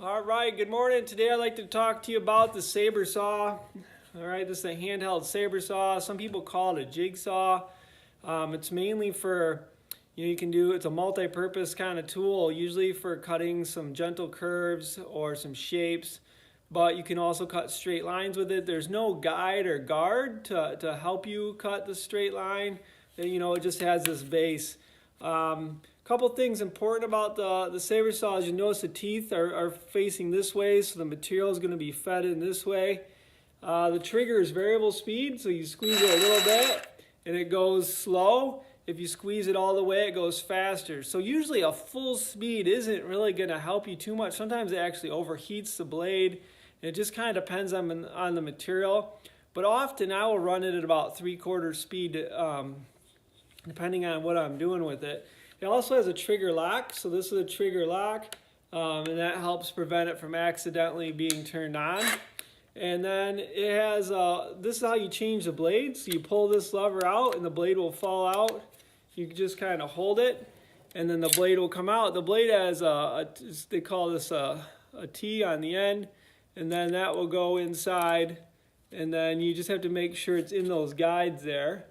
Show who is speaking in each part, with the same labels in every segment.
Speaker 1: All right, good morning. Today I'd like to talk to you about the Sabre saw. All right, this is a handheld Sabre saw. Some people call it a jigsaw. It's mainly for, you can do, it's a multi-purpose kind of tool, usually for cutting some gentle curves or some shapes, but you can also cut straight lines with it. There's no guide or guard to help you cut the straight line. It just has this base. Couple things important about the Sabre saw is you notice the teeth are facing this way, so the material is going to be fed in this way. The trigger is variable speed, so you squeeze it a little bit and it goes slow. If you squeeze it all the way, it goes faster. So usually a full speed isn't really going to help you too much. Sometimes it actually overheats the blade. It just kind of depends on the material. But often I will run it at about 3/4 speed depending on what I'm doing with it. It also has a trigger lock, so this is a trigger lock, and that helps prevent it from accidentally being turned on. And then it has, this is how you change the blade. So you pull this lever out and the blade will fall out. You can just kind of hold it and then the blade will come out. The blade has they call this a T on the end, and then that will go inside, and then you just have to make sure it's in those guides there.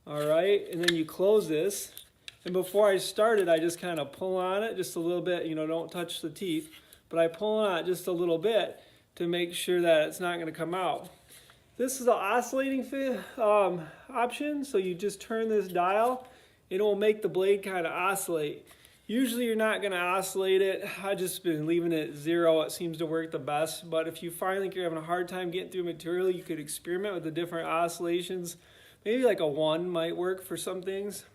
Speaker 1: All right, and then you close this. And before I started, I just kind of pull on it just a little bit. Don't touch the teeth, but I pull on it just a little bit to make sure that it's not going to come out. This is an oscillating option, so you just turn this dial. It will make the blade kind of oscillate. Usually you're not going to oscillate it. I've just been leaving it at 0. It seems to work the best. But if you find like you're having a hard time getting through material, you could experiment with the different oscillations. Maybe like a 1 might work for some things.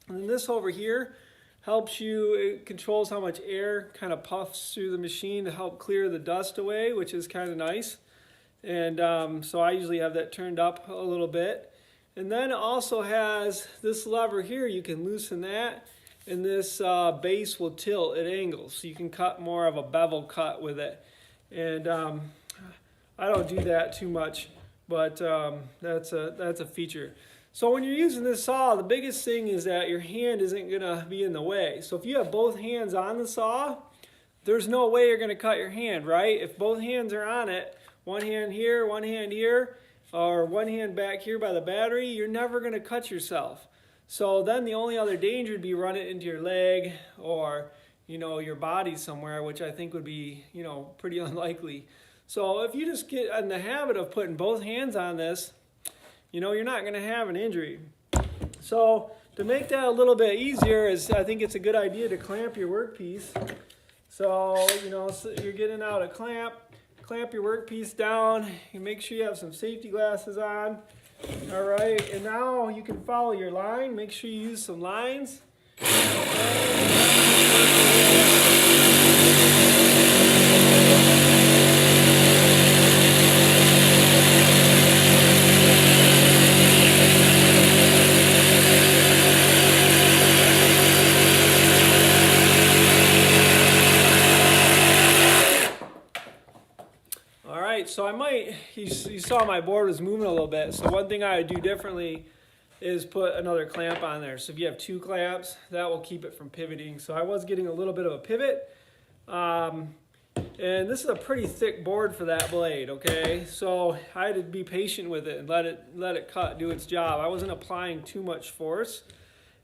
Speaker 1: And this over here helps you, it controls how much air kind of puffs through the machine to help clear the dust away, which is kind of nice. And so I usually have that turned up a little bit. And then it also has this lever here, you can loosen that, and this base will tilt at angles, so you can cut more of a bevel cut with it. And I don't do that too much, but that's a feature. So when you're using this saw, the biggest thing is that your hand isn't going to be in the way. So if you have both hands on the saw, there's no way you're going to cut your hand, right? If both hands are on it, one hand here, or one hand back here by the battery, you're never going to cut yourself. So then the only other danger would be run it into your leg or, your body somewhere, which I think would be, pretty unlikely. So if you just get in the habit of putting both hands on this, you're not going to have an injury. So to make that a little bit easier, I think it's a good idea to clamp your workpiece. So, so you're getting out a clamp your workpiece down. You make sure you have some safety glasses on. All right, and now you can follow your line. Make sure you use some lines. So you saw my board was moving a little bit. So one thing I would do differently is put another clamp on there. So if you have 2 clamps, that will keep it from pivoting. So I was getting a little bit of a pivot. And this is a pretty thick board for that blade, okay? So I had to be patient with it and let it cut, do its job. I wasn't applying too much force.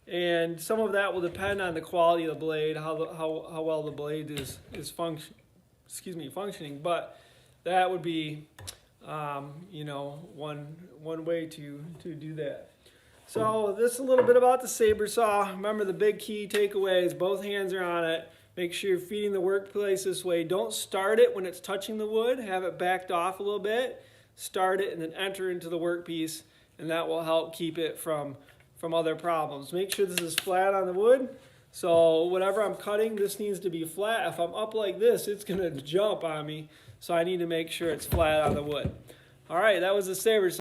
Speaker 1: And some of that will depend on the quality of the blade, how well the blade is functioning. But that would be, one way to do that. So this is a little bit about the Sabre saw. Remember, the big key takeaway is both hands are on it. Make sure you're feeding the workpiece this way. Don't start it when it's touching the wood. Have it backed off a little bit. Start it and then enter into the workpiece, and that will help keep it from other problems. Make sure this is flat on the wood. So whatever I'm cutting, this needs to be flat. If I'm up like this, it's going to jump on me. So I need to make sure it's flat on the wood. All right, that was the Sabre saw.